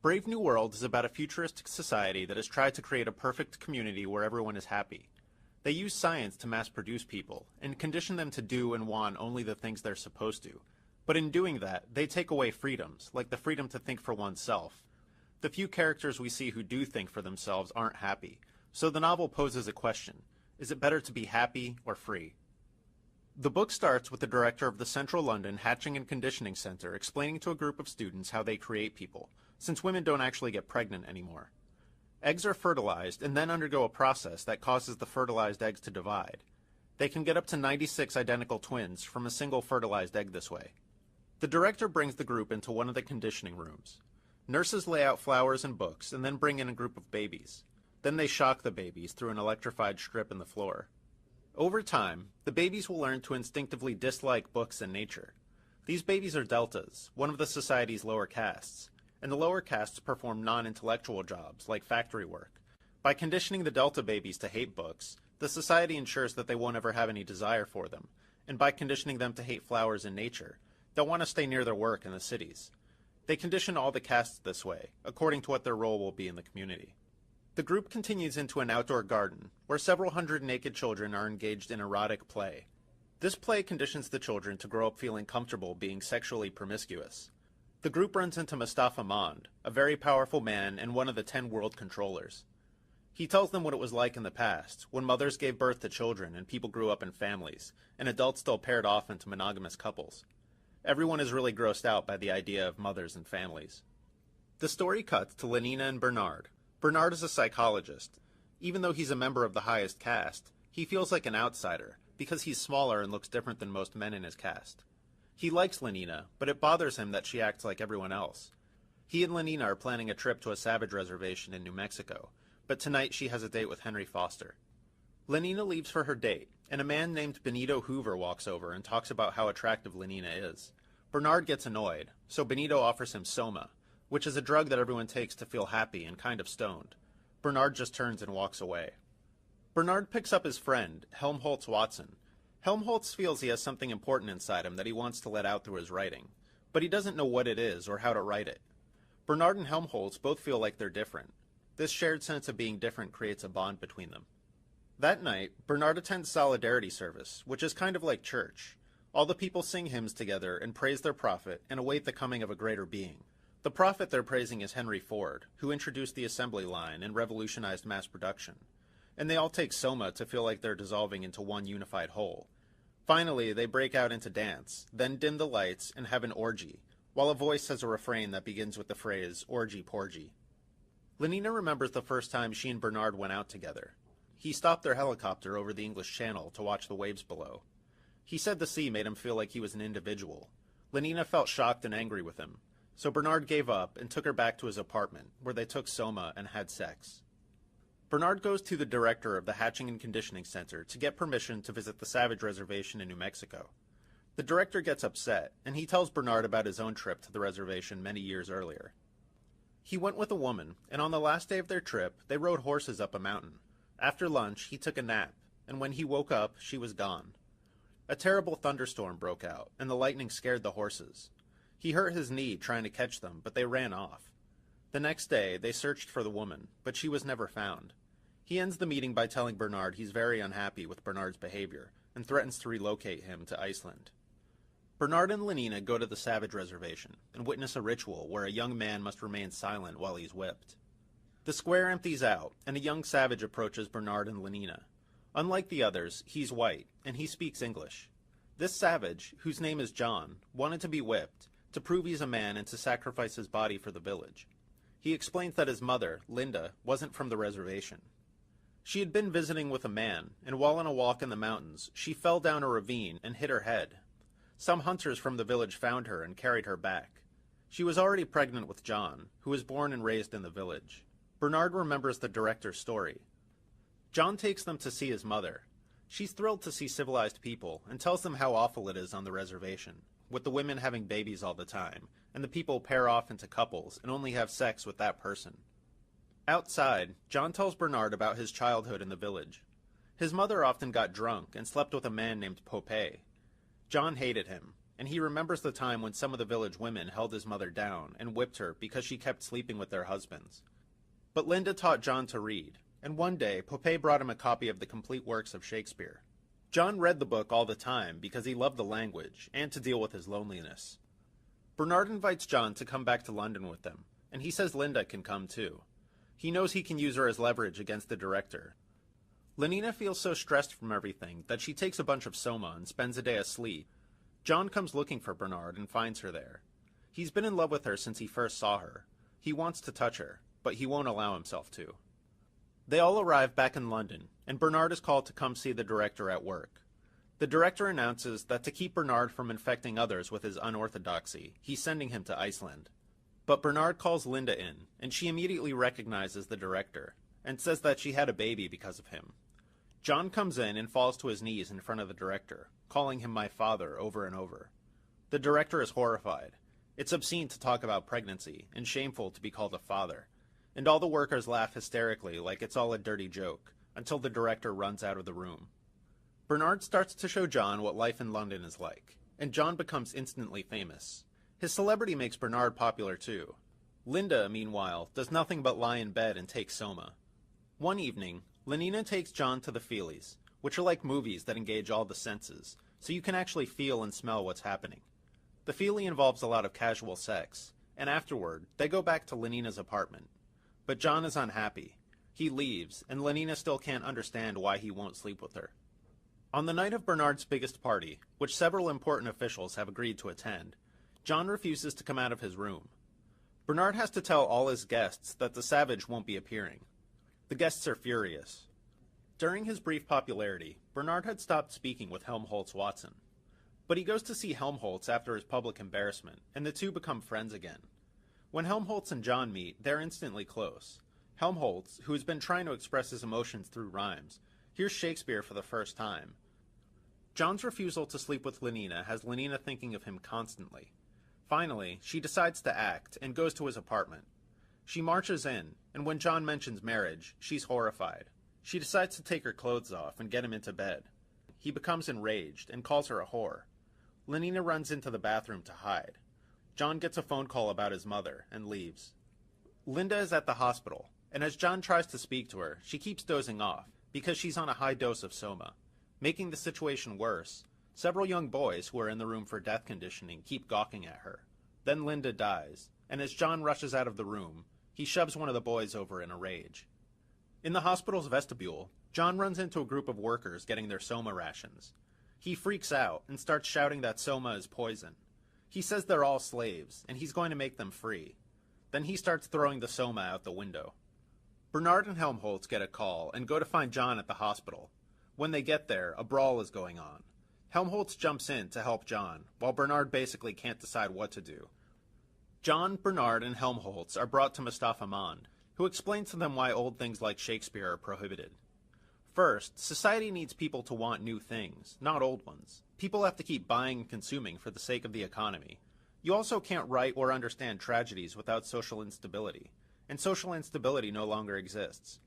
Brave New World is about a futuristic society that has tried to create a perfect community where everyone is happy. They use science to mass-produce people, and condition them to do and want only the things they're supposed to. But in doing that, they take away freedoms, like the freedom to think for oneself. The few characters we see who do think for themselves aren't happy, so the novel poses a question. Is it better to be happy or free? The book starts with the director of the Central London Hatching and Conditioning Center explaining to a group of students how they create people, since women don't actually get pregnant anymore. Eggs are fertilized and then undergo a process that causes the fertilized eggs to divide. They can get up to 96 identical twins from a single fertilized egg this way. The director brings the group into one of the conditioning rooms. Nurses lay out flowers and books and then bring in a group of babies. Then they shock the babies through an electrified strip in the floor. Over time, the babies will learn to instinctively dislike books and nature. These babies are deltas, one of the society's lower castes, and the lower castes perform non-intellectual jobs like factory work. By conditioning the delta babies to hate books, the society ensures that they won't ever have any desire for them, and by conditioning them to hate flowers and nature, they'll want to stay near their work in the cities. They condition all the castes this way, according to what their role will be in the community. The group continues into an outdoor garden, where several hundred naked children are engaged in erotic play. This play conditions the children to grow up feeling comfortable being sexually promiscuous. The group runs into Mustafa Mond, a very powerful man and one of the 10 world controllers. He tells them what it was like in the past, when mothers gave birth to children and people grew up in families, and adults still paired off into monogamous couples. Everyone is really grossed out by the idea of mothers and families. The story cuts to Lenina and Bernard. Bernard is a psychologist. Even though he's a member of the highest caste, he feels like an outsider, because he's smaller and looks different than most men in his caste. He likes Lenina, but it bothers him that she acts like everyone else. He and Lenina are planning a trip to a savage reservation in New Mexico, but tonight she has a date with Henry Foster. Lenina leaves for her date, and a man named Benito Hoover walks over and talks about how attractive Lenina is. Bernard gets annoyed, so Benito offers him soma, which is a drug that everyone takes to feel happy and kind of stoned. Bernard just turns and walks away. Bernard picks up his friend, Helmholtz Watson. Helmholtz feels he has something important inside him that he wants to let out through his writing, but he doesn't know what it is or how to write it. Bernard and Helmholtz both feel like they're different. This shared sense of being different creates a bond between them. That night, Bernard attends Solidarity Service, which is kind of like church. All the people sing hymns together and praise their prophet and await the coming of a greater being. The prophet they're praising is Henry Ford, who introduced the assembly line and revolutionized mass production. And they all take soma to feel like they're dissolving into one unified whole. Finally, they break out into dance, then dim the lights and have an orgy, while a voice has a refrain that begins with the phrase, orgy porgy. Lenina remembers the first time she and Bernard went out together. He stopped their helicopter over the English Channel to watch the waves below. He said the sea made him feel like he was an individual. Lenina felt shocked and angry with him, so Bernard gave up and took her back to his apartment, where they took soma and had sex. Bernard goes to the director of the Hatching and Conditioning Center to get permission to visit the Savage Reservation in New Mexico. The director gets upset, and he tells Bernard about his own trip to the reservation many years earlier. He went with a woman, and on the last day of their trip, they rode horses up a mountain. After lunch, he took a nap, and when he woke up, she was gone. A terrible thunderstorm broke out, and the lightning scared the horses. He hurt his knee trying to catch them, but they ran off. The next day, they searched for the woman, but she was never found. He ends the meeting by telling Bernard he's very unhappy with Bernard's behavior, and threatens to relocate him to Iceland. Bernard and Lenina go to the Savage Reservation, and witness a ritual where a young man must remain silent while he's whipped. The square empties out, and a young savage approaches Bernard and Lenina. Unlike the others, he's white, and he speaks English. This savage, whose name is John, wanted to be whipped, to prove he's a man and to sacrifice his body for the village. He explains that his mother, Linda, wasn't from the reservation. She had been visiting with a man, and while on a walk in the mountains, she fell down a ravine and hit her head. Some hunters from the village found her and carried her back. She was already pregnant with John, who was born and raised in the village. Bernard remembers the director's story. John takes them to see his mother. She's thrilled to see civilized people and tells them how awful it is on the reservation, with the women having babies all the time, and the people pair off into couples and only have sex with that person. Outside, John tells Bernard about his childhood in the village. His mother often got drunk and slept with a man named Popé. John hated him. and he remembers the time when some of the village women held his mother down and whipped her because she kept sleeping with their husbands. But Linda taught John to read, and one day Pope brought him a copy of the complete works of Shakespeare. John read the book all the time because he loved the language and to deal with his loneliness. Bernard invites John to come back to London with them, and he says Linda can come too. He knows he can use her as leverage against the director. Lenina feels so stressed from everything that she takes a bunch of soma and spends a day asleep. John comes looking for Bernard and finds her there. He's been in love with her since he first saw her. He wants to touch her, but he won't allow himself to. They all arrive back in London, and Bernard is called to come see the director at work. The director announces that to keep Bernard from infecting others with his unorthodoxy, he's sending him to Iceland. But Bernard calls Linda in, and she immediately recognizes the director, and says that she had a baby because of him. John comes in and falls to his knees in front of the director, calling him my father over and over. The director is horrified. It's obscene to talk about pregnancy, and shameful to be called a father. And all the workers laugh hysterically like it's all a dirty joke, until the director runs out of the room. Bernard starts to show John what life in London is like, and John becomes instantly famous. His celebrity makes Bernard popular too. Linda, meanwhile, does nothing but lie in bed and take soma. One evening, Lenina takes John to the Feelies, which are like movies that engage all the senses, so you can actually feel and smell what's happening. The Feely involves a lot of casual sex, and afterward, they go back to Lenina's apartment. But John is unhappy. He leaves, and Lenina still can't understand why he won't sleep with her. On the night of Bernard's biggest party, which several important officials have agreed to attend, John refuses to come out of his room. Bernard has to tell all his guests that the savage won't be appearing. The guests are furious. During his brief popularity, Bernard had stopped speaking with Helmholtz Watson. But he goes to see Helmholtz after his public embarrassment, and the two become friends again. When Helmholtz and John meet, they're instantly close. Helmholtz, who has been trying to express his emotions through rhymes, hears Shakespeare for the first time. John's refusal to sleep with Lenina has Lenina thinking of him constantly. Finally, she decides to act and goes to his apartment. She marches in, and when John mentions marriage, she's horrified. She decides to take her clothes off and get him into bed. He becomes enraged and calls her a whore. Lenina runs into the bathroom to hide. John gets a phone call about his mother and leaves. Linda is at the hospital, and as John tries to speak to her, she keeps dozing off because she's on a high dose of soma. Making the situation worse, several young boys who are in the room for death conditioning keep gawking at her. Then Linda dies, and as John rushes out of the room, he shoves one of the boys over in a rage. In the hospital's vestibule, John runs into a group of workers getting their soma rations. He freaks out and starts shouting that soma is poison. He says they're all slaves, and he's going to make them free. Then he starts throwing the soma out the window. Bernard and Helmholtz get a call and go to find John at the hospital. When they get there, a brawl is going on. Helmholtz jumps in to help John, while Bernard basically can't decide what to do. John, Bernard, and Helmholtz are brought to Mustafa Mond, who explains to them why old things like Shakespeare are prohibited. First, society needs people to want new things, not old ones. People have to keep buying and consuming for the sake of the economy. You also can't write or understand tragedies without social instability, and social instability no longer exists.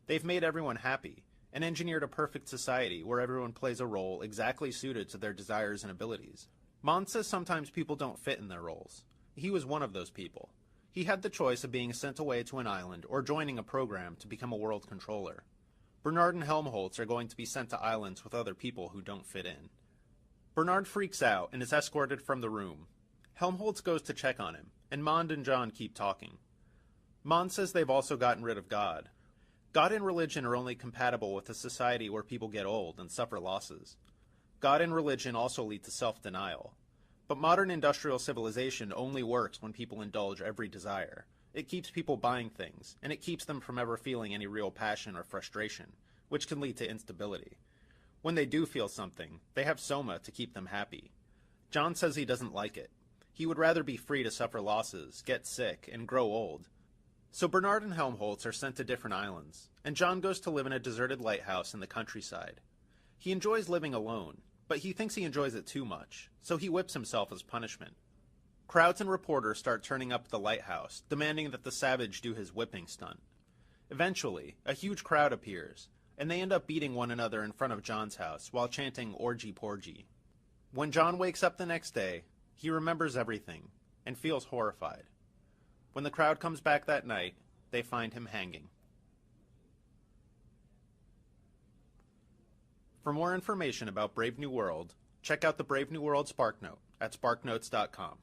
They've made everyone happy, and engineered a perfect society where everyone plays a role exactly suited to their desires and abilities. Mond says sometimes people don't fit in their roles. He was one of those people. He had the choice of being sent away to an island or joining a program to become a world controller. Bernard and Helmholtz are going to be sent to islands with other people who don't fit in. Bernard freaks out and is escorted from the room. Helmholtz goes to check on him, and Mond and John keep talking. Mond says they've also gotten rid of God. God and religion are only compatible with a society where people get old and suffer losses. God and religion also lead to self-denial. But modern industrial civilization only works when people indulge every desire. It keeps people buying things, and it keeps them from ever feeling any real passion or frustration, which can lead to instability. When they do feel something, they have soma to keep them happy. John says he doesn't like it. He would rather be free to suffer losses, get sick, and grow old. So Bernard and Helmholtz are sent to different islands, and John goes to live in a deserted lighthouse in the countryside. He enjoys living alone, but he thinks he enjoys it too much, so he whips himself as punishment. Crowds and reporters start turning up at the lighthouse, demanding that the savage do his whipping stunt. Eventually, a huge crowd appears, and they end up beating one another in front of John's house while chanting "Orgy Porgy." When John wakes up the next day, he remembers everything and feels horrified. When the crowd comes back that night, they find him hanging. For more information about Brave New World, check out the Brave New World SparkNote at sparknotes.com.